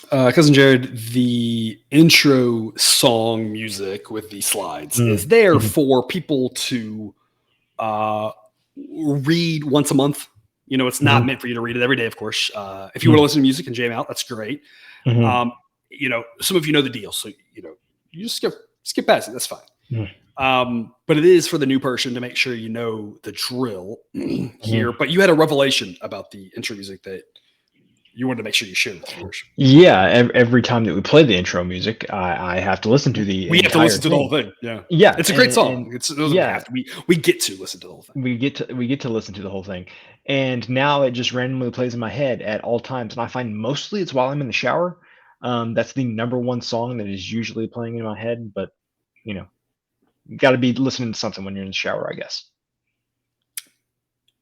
Cousin Jared, the intro song music with the slides is there Mm-hmm. for people to uh, read once a month. It's not meant for you to read it every day, of course. If you want to listen to music and jam out, that's great. Mm-hmm. Some of you know the deal, so you just skip past it. That's fine. Mm-hmm. But it is for the new person to make sure you know the drill here. But you had a revelation about the intro music that you wanted to make sure you shared with the viewers. Yeah, every time that we play the intro music, I have to listen to the We have to entire listen to the whole thing. thing. Yeah, Yeah, it's a great and song. It doesn't yeah, have to. We get to listen to the whole thing. we get to listen to the whole thing, and now it just randomly plays in my head at all times, and I find mostly it's while I'm in the shower. That's the number one song that is usually playing in my head, but you know, you got to be listening to something when you're in the shower, I guess.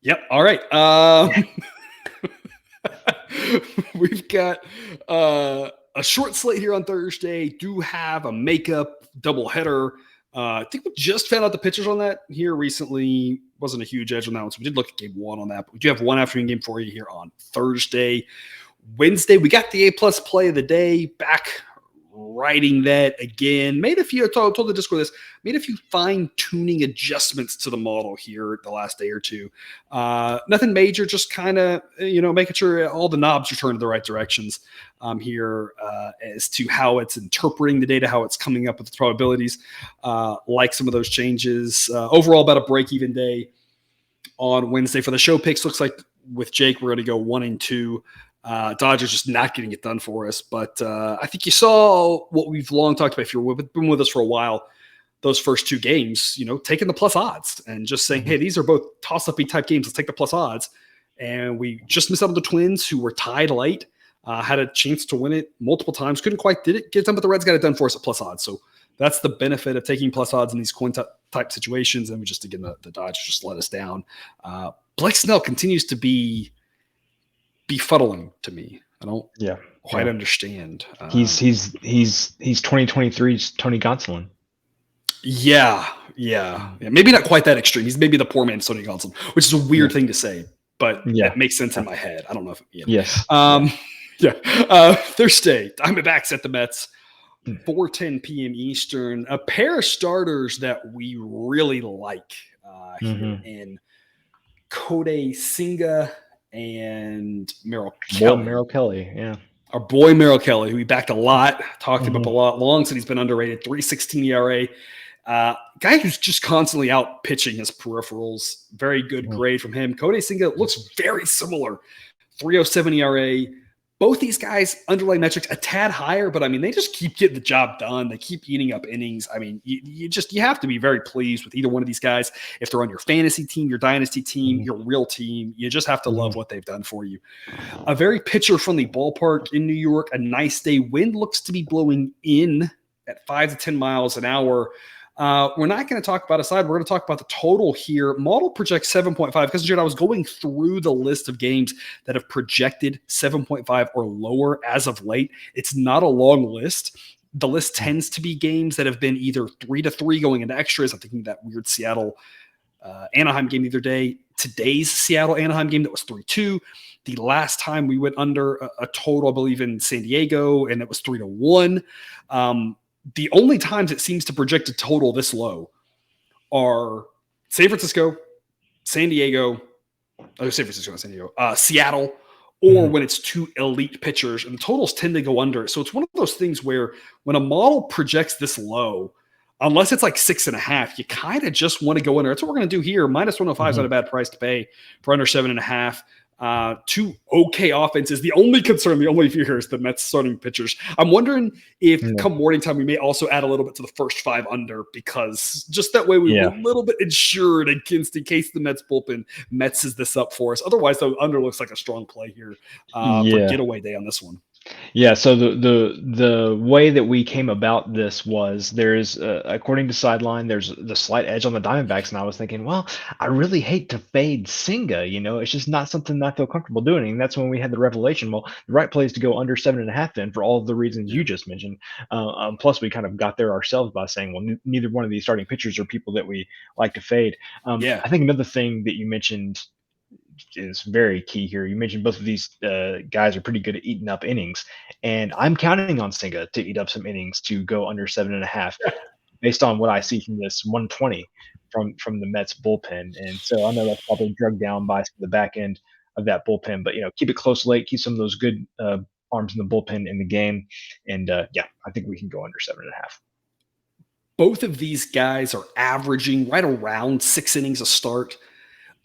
Yep. All right. We've got a short slate here on Thursday. Do have a makeup doubleheader. I think we just found out the pitchers on that here recently. Wasn't a huge edge on that one, so we did look at game one on that. But we do have one afternoon game for you here on Thursday. Wednesday, we got the A+ play of the day back. Writing that again, made a few, I told the Discord this, made a few fine-tuning adjustments to the model here the last day or two. Nothing major, just kind of, making sure all the knobs are turned in the right directions here as to how it's interpreting the data, how it's coming up with the probabilities, like some of those changes. Overall, about a break-even day on Wednesday. For the show picks, looks like with Jake, we're going to go 1-2. Dodgers just not getting it done for us. But I think you saw what we've long talked about. If you've been with us for a while, those first two games, taking the plus odds and just saying, hey, these are both toss-up-y type games. Let's take the plus odds. And we just missed out on the Twins, who were tied late, had a chance to win it multiple times. Couldn't quite get it done, but the Reds got it done for us at plus odds. So that's the benefit of taking plus odds in these coin type situations. And we just, again, the Dodgers just let us down. Blake Snell continues to be befuddling to me. I don't quite understand. He's 2023's Tony Gonsolin. Yeah. Maybe not quite that extreme. He's maybe the poor man's Tony Gonsolin, which is a weird thing to say, but that makes sense in my head. I don't know if Yes. Thursday, Diamondbacks at the Mets, 4:10 p.m. Eastern. A pair of starters that we really like here in Kodai Senga and Merrill Kelly, yeah. Our boy Merrill Kelly, who we backed a lot, talked him up a lot. Long since he's been underrated, 3.16 ERA. Guy who's just constantly out pitching his peripherals. Very good grade from him. Kodai Senga looks very similar. 3.07 ERA. Both these guys, underlying metrics, a tad higher, but I mean, they just keep getting the job done. They keep eating up innings. I mean, you have to be very pleased with either one of these guys. If they're on your fantasy team, your dynasty team, your real team, you just have to love what they've done for you. A very pitcher-friendly ballpark in New York. A nice day. Wind looks to be blowing in at 5 to 10 miles an hour. We're not going to talk about a side. We're going to talk about the total here. Model projects 7.5. Because, Jared, I was going through the list of games that have projected 7.5 or lower as of late. It's not a long list. The list tends to be games that have been either 3-3 going into extras. I'm thinking that weird Seattle Anaheim game the other day. Today's Seattle Anaheim game that was 3-2. The last time we went under a total, I believe, in San Diego, and it was 3-1. The only times it seems to project a total this low are San Francisco, San Diego, Seattle, or when it's two elite pitchers, and the totals tend to go under. So it's one of those things where when a model projects this low, unless it's like 6.5, you kind of just want to go under. That's what we're going to do here. Minus 105 is not a bad price to pay for under 7.5. Two okay offenses. The only concern, the only fear is the Mets starting pitchers. I'm wondering if come morning time, we may also add a little bit to the first 5 under, because just that way we're a little bit insured in case the Mets bullpen messes this up for us. Otherwise, the under looks like a strong play here for getaway day on this one. Yeah, so the way that we came about this was there's according to Sideline, there's the slight edge on the Diamondbacks, and I was thinking, well, I really hate to fade Senga, it's just not something that I feel comfortable doing. And that's when we had the revelation. Well, the right play is to go under 7.5 then, for all of the reasons you just mentioned. Plus, we kind of got there ourselves by saying, well, neither one of these starting pitchers are people that we like to fade. I think another thing that you mentioned is very key here. You mentioned both of these guys are pretty good at eating up innings, and I'm counting on Senga to eat up some innings to go under 7.5, based on what I see from this 120 from the Mets bullpen. And so I know that's probably drugged down by the back end of that bullpen, but keep it close late, keep some of those good arms in the bullpen in the game, and yeah, I think we can go under 7.5. Both of these guys are averaging right around 6 innings a start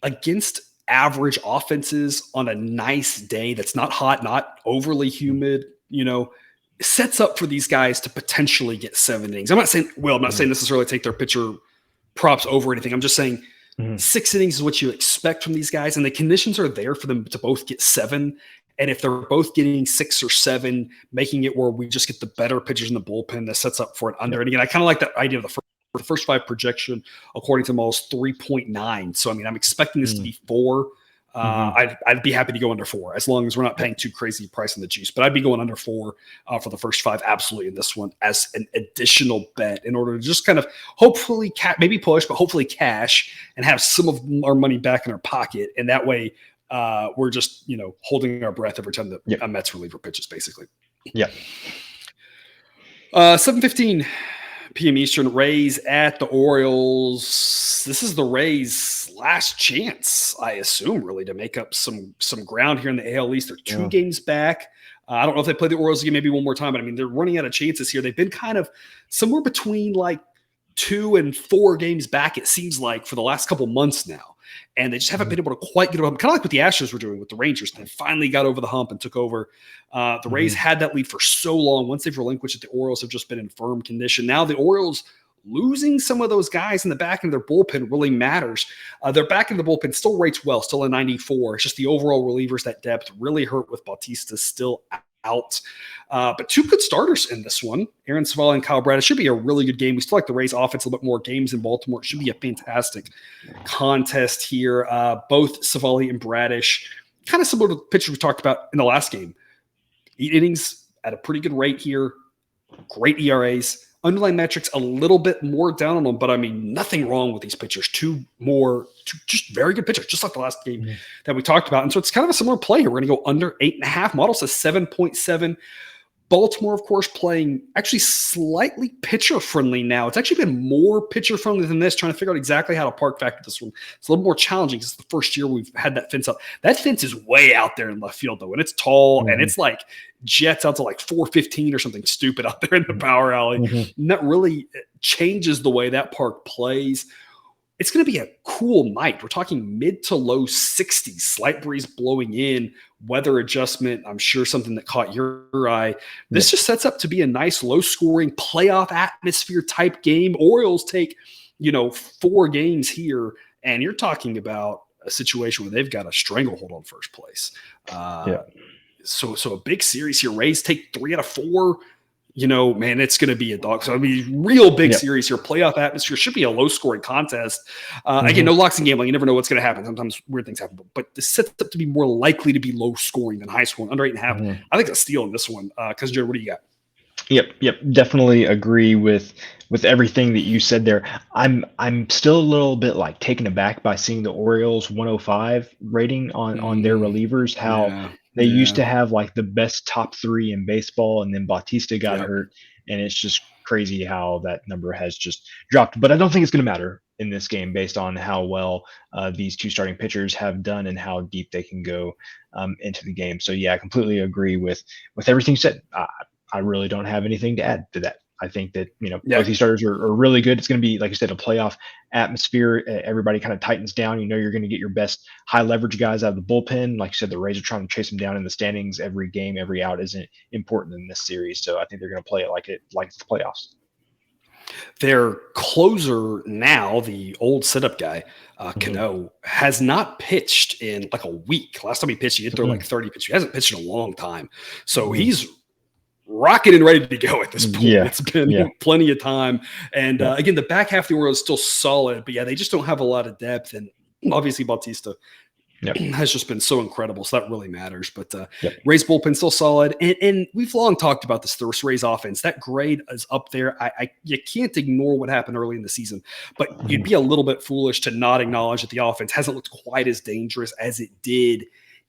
against average offenses on a nice day that's not hot, not overly humid, sets up for these guys to potentially get 7 innings. I'm not saying necessarily take their pitcher props over anything. I'm just saying 6 innings is what you expect from these guys, and the conditions are there for them to both get 7. And if they're both getting 6 or 7, making it where we just get the better pitchers in the bullpen, that sets up for an under. And again, I kind of like that idea of the first 5 projection, according to Mo's 3.9. So, I mean, I'm expecting this to be 4. I'd be happy to go under 4 as long as we're not paying too crazy price on the juice. But I'd be going under 4 for the first 5, absolutely, in this one as an additional bet in order to just kind of hopefully maybe push, but hopefully cash and have some of our money back in our pocket. And that way we're just, holding our breath every time the Mets reliever pitches, basically. Yeah. 7:15 p.m. Eastern, Rays at the Orioles. This is the Rays' last chance, I assume, really, to make up some ground here in the AL East. They're 2 games back. I don't know if they play the Orioles again maybe one more time, but I mean, they're running out of chances here. They've been kind of somewhere between like 2 and 4 games back, it seems like, for the last couple months now. And they just haven't been able to quite get over them, kind of like what the Astros were doing with the Rangers. They finally got over the hump and took over. The Rays had that lead for so long. Once they've relinquished it, the Orioles have just been in firm condition. Now the Orioles losing some of those guys in the back end of their bullpen really matters. Their back end of the bullpen still rates well, still a 94. It's just the overall relievers, that depth really hurt with Bautista still out. But 2 good starters in this one, Aaron Savali and Kyle Bradish. It should be a really good game. We still like the Rays offense a little bit more games in Baltimore. It should be a fantastic contest here. Both Savali and Bradish, kind of similar to the pitchers we talked about in the last game. 8 innings at a pretty good rate here. Great ERAs. Underlying metrics a little bit more down on them, but I mean, nothing wrong with these pitchers. 2 just very good pitchers, just like the last game that we talked about. And so it's kind of a similar play here. We're going to go under 8.5. Model says 7.7. Baltimore, of course, playing actually slightly pitcher friendly now. It's actually been more pitcher friendly than this, trying to figure out exactly how to park factor this one. It's a little more challenging because it's the first year we've had that fence up. That fence is way out there in left field, though, and it's tall, and it's like jets out to like 415 or something stupid out there in the power alley. And that really changes the way that park plays. It's going to be a cool night. We're talking mid to low 60s, slight breeze blowing in, weather adjustment. I'm sure something that caught your eye. This just sets up to be a nice low scoring playoff atmosphere type game. Orioles take, 4 games here, and you're talking about a situation where they've got a stranglehold on first place. So a big series here. Rays take 3 out of 4. Man, it's going to be a dog. So, I mean, real big series here. Playoff atmosphere. Should be a low-scoring contest. Again, no locks in gambling. You never know what's going to happen. Sometimes weird things happen. But this sets up to be more likely to be low-scoring than high-scoring. Under 8.5. I think a steal in this one. Because, Jared, what do you got? Yep. Definitely agree with everything that you said there. I'm still a little bit like taken aback by seeing the Orioles 105 rating on their relievers. How they used to have like the best top 3 in baseball, and then Bautista got hurt, and it's just crazy how that number has just dropped. But I don't think it's going to matter in this game based on how well these 2 starting pitchers have done and how deep they can go into the game. So yeah, I completely agree with everything you said. I really don't have anything to add to that. I think that, both these starters are really good. It's going to be, like you said, a playoff atmosphere. Everybody kind of tightens down. You're going to get your best high leverage guys out of the bullpen. Like you said, the Rays are trying to chase them down in the standings. Every game, every out isn't important in this series. So I think they're going to play it like it's the playoffs. Their closer now, the old setup guy, Cano, has not pitched in like a week. Last time he pitched, he hit throw like 30 pitches. He hasn't pitched in a long time. So he's rocking and ready to go at this point. It's been plenty of time. And again, the back half of the Orioles is still solid, but they just don't have a lot of depth. And obviously Bautista Yep. has just been so incredible. So that really matters. But Yep. Ray's bullpen still solid. And we've long talked about this Rays offense. That grade is up there. You can't ignore what happened early in the season, but you'd be a little bit foolish to not acknowledge that the offense hasn't looked quite as dangerous as it did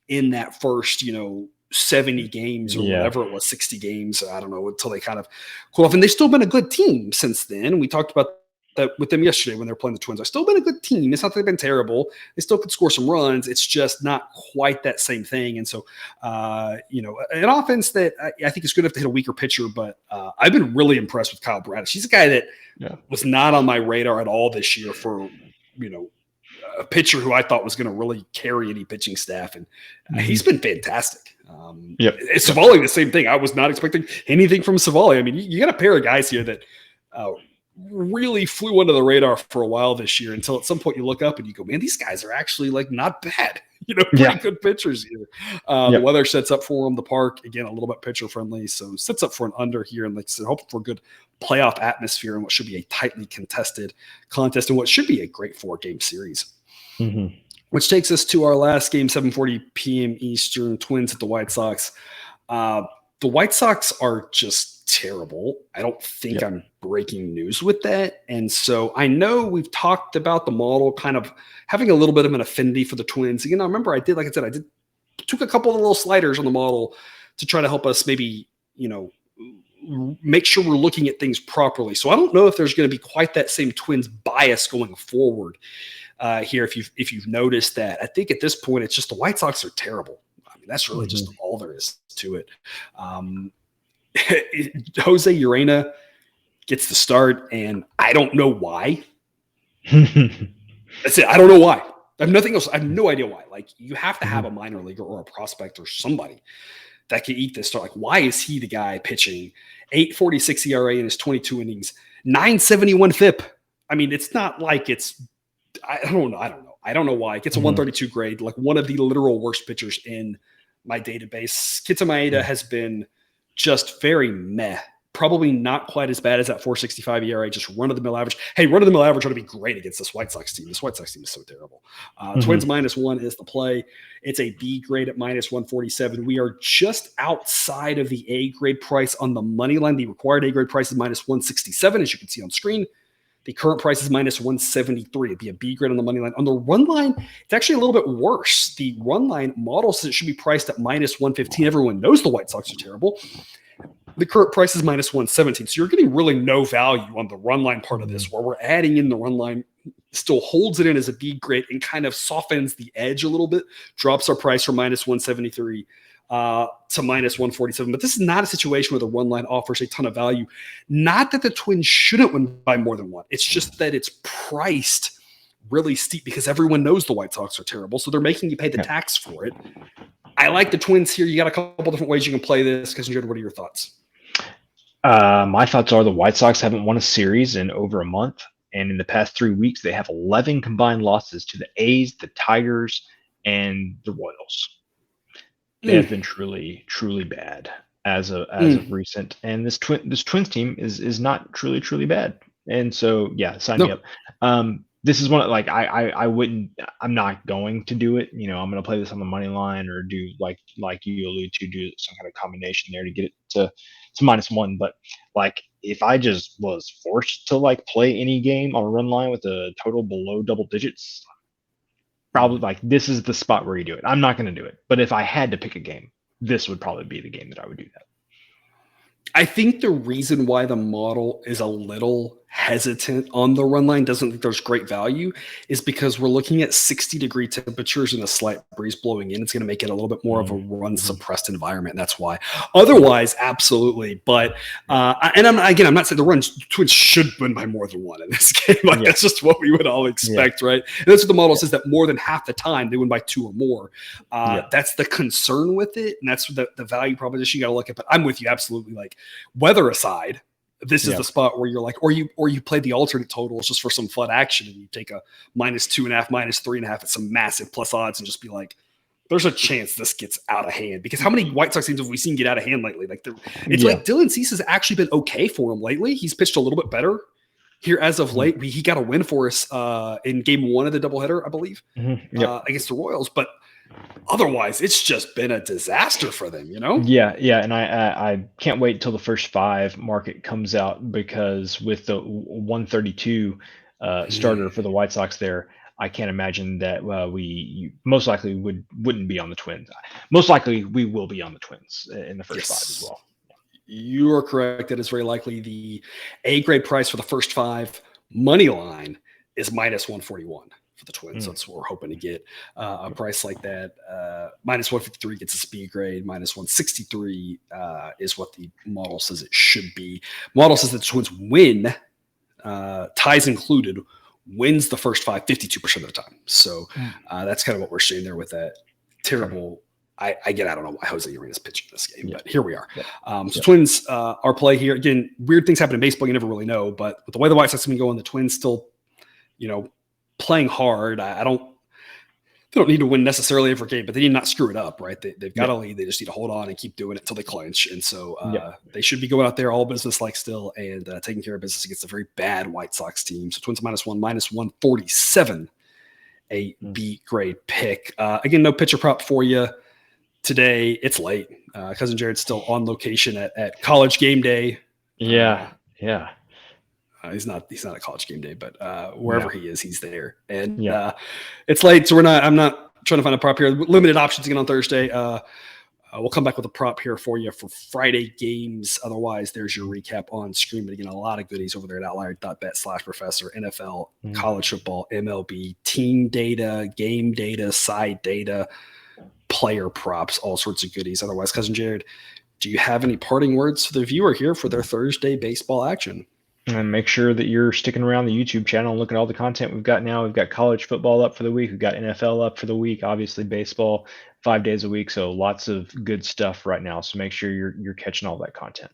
in that first, 70 games or whatever it was, 60 games. I don't know, until they kind of cool off. And they've still been a good team since then. We talked about that with them yesterday when they were playing the Twins. They've still been a good team. It's not that they've been terrible. They still could score some runs. It's just not quite that same thing. And so, an offense that I think is good enough to hit a weaker pitcher, but I've been really impressed with Kyle Bradish. He's a guy that was not on my radar at all this year for, a pitcher who I thought was going to really carry any pitching staff. And he's been fantastic. Savali, the same thing. I was not expecting anything from Savali. I mean, you got a pair of guys here that really flew under the radar for a while this year until at some point you look up and you go, man, these guys are actually like not bad. Pretty good pitchers here. The weather sets up for them. The park, again, a little bit pitcher friendly. So sets up for an under here. And like I said, hoping for a good playoff atmosphere and what should be a tightly contested contest and what should be a great 4-game series. Which takes us to our last game, 7:40 p.m. Eastern, Twins at the White Sox. The White Sox are just terrible. I don't think I'm breaking news with that. And so I know we've talked about the model kind of having a little bit of an affinity for the Twins. Again, I remember I took a couple of little sliders on the model to try to help us maybe, make sure we're looking at things properly. So I don't know if there's going to be quite that same Twins bias going forward here. If you've noticed that, I think at this point, it's just the White Sox are terrible. I mean, that's really just all there is to it. Jose Urena gets the start, and I don't know why. That's it. I don't know why. I have nothing else. I have no idea why. Like, you have to have a minor leaguer or a prospect or somebody that can eat this start. Like, why is he the guy pitching? 8.46 ERA in his 22 innings, 9.71 FIP. I mean, it's not like it's – I don't know. I don't know why. It gets a 132 grade, like one of the literal worst pitchers in my database. Kenta Maeda has been just very meh. Probably not quite as bad as that 4.65 ERA, just run-of-the-mill average. Hey, run-of-the-mill average ought to be great against this White Sox team. This White Sox team is so terrible. Twins -1 is the play. It's a B grade at -147. We are just outside of the A grade price on the money line. The required A grade price is -167, as you can see on screen. The current price is -173. It'd be a B grade on the money line. On the run line, it's actually a little bit worse. The run line model says it should be priced at -115. Everyone knows the White Sox are terrible. The current price is -117. So you're getting really no value on the run line part of this, where we're adding in the run line, still holds it in as a B grade and kind of softens the edge a little bit, drops our price from -173 to -147. But this is not a situation where the run line offers a ton of value. Not that the Twins shouldn't win by more than one. It's just that it's priced really steep because everyone knows the White Sox are terrible. So they're making you pay the tax for it. I like the Twins here. You got a couple different ways you can play this. Jared, what are your thoughts? My thoughts are the White Sox haven't won a series in over a month. And in the past 3 weeks, they have 11 combined losses to the A's, the Tigers, and the Royals. They have been truly, truly bad as of recent. And this Twins team is not truly, truly bad. And so, sign me up. This is one like I'm not going to do it. I'm going to play this on the money line or do like you allude to, do some kind of combination there to get it to -1. But like, if I just was forced to like play any game on a run line with a total below double digits, probably like this is the spot where you do it. I'm not going to do it. But if I had to pick a game, this would probably be the game that I would do that. I think the reason why the model is a little hesitant on the run line, doesn't think there's great value, is because we're looking at 60-degree temperatures and a slight breeze blowing in. It's going to make it a little bit more of a run-suppressed environment. That's why. Otherwise, absolutely. But I'm not saying the Twins should win by more than one in this game. That's just what we would all expect, right? And that's what the model says, that more than half the time they win by 2 or more. That's the concern with it, and that's the value proposition you got to look at. But I'm with you absolutely. Like, weather aside, this is the spot where you're like, or you play the alternate totals just for some fun action, and you take a -2.5, -3.5 at some massive plus odds, and just be like, there's a chance this gets out of hand. Because how many White Sox teams have we seen get out of hand lately? Like, like Dylan Cease has actually been okay for him lately. He's pitched a little bit better here as of late. He got a win for us in game 1 of the doubleheader, I believe, against the Royals. But Otherwise, it's just been a disaster for them, you know? Yeah, and I can't wait till the first five market comes out because with the 132 starter Mm, for the White Sox there, I can't imagine that most likely wouldn't be on the Twins. Most likely we will be on the Twins in the first five as yes. well. You are correct. That is very likely the A grade price for the first five. Money line is minus 141 for the Twins. Mm, That's what we're hoping to get. A price like that. Minus 153 gets a B grade. Minus 163 is what the model says it should be. Model says that the Twins win, ties included, wins the first five 52% of the time. So mm, that's kind of what we're seeing there with that okay. terrible. I don't know why Jose Urias pitching this game, Yeah. but here we are. Yep. So Yep. Twins are play here. Again, weird things happen in baseball. You never really know. But with the way the White Sox have been going, the Twins still, playing hard. They don't need to win necessarily every game, but they need to not screw it up, right? They've got Yep. a lead. They just need to hold on and keep doing it until they clinch. And so Yep. they should be going out there all business like still and taking care of business against a very bad White Sox team. So Twins minus 147, a Mm. B grade pick. Again, no pitcher prop for you today. It's late. Cousin Jared's still on location at college game day. Yeah. Yeah. He's not at college game day, but wherever No. he is, he's there. And Yeah. it's late, so I'm not trying to find a prop here. Limited options again on Thursday. We'll come back with a prop here for you for Friday games. Otherwise, there's your recap on screen. But again, a lot of goodies over there at Outlier.bet/professor. NFL, Mm. college football, MLB, team data, game data, side data, player props, all sorts of goodies. Otherwise, Cousin Jared, do you have any parting words for the viewer here for their Thursday baseball action? And make sure that you're sticking around the YouTube channel and looking at all the content we've got now. We've got college football up for the week. We've got NFL up for the week. Obviously, baseball 5 days a week. So lots of good stuff right now. So make sure you're catching all that content.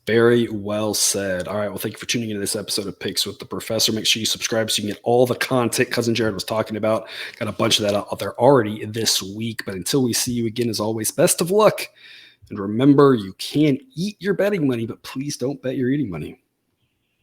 Very well said. All right. Well, thank you for tuning into this episode of Picks with the Professor. Make sure you subscribe so you can get all the content Cousin Jared was talking about. Got a bunch of that out there already this week. But until we see you again, as always, best of luck. And remember, you can eat your betting money, but please don't bet your eating money.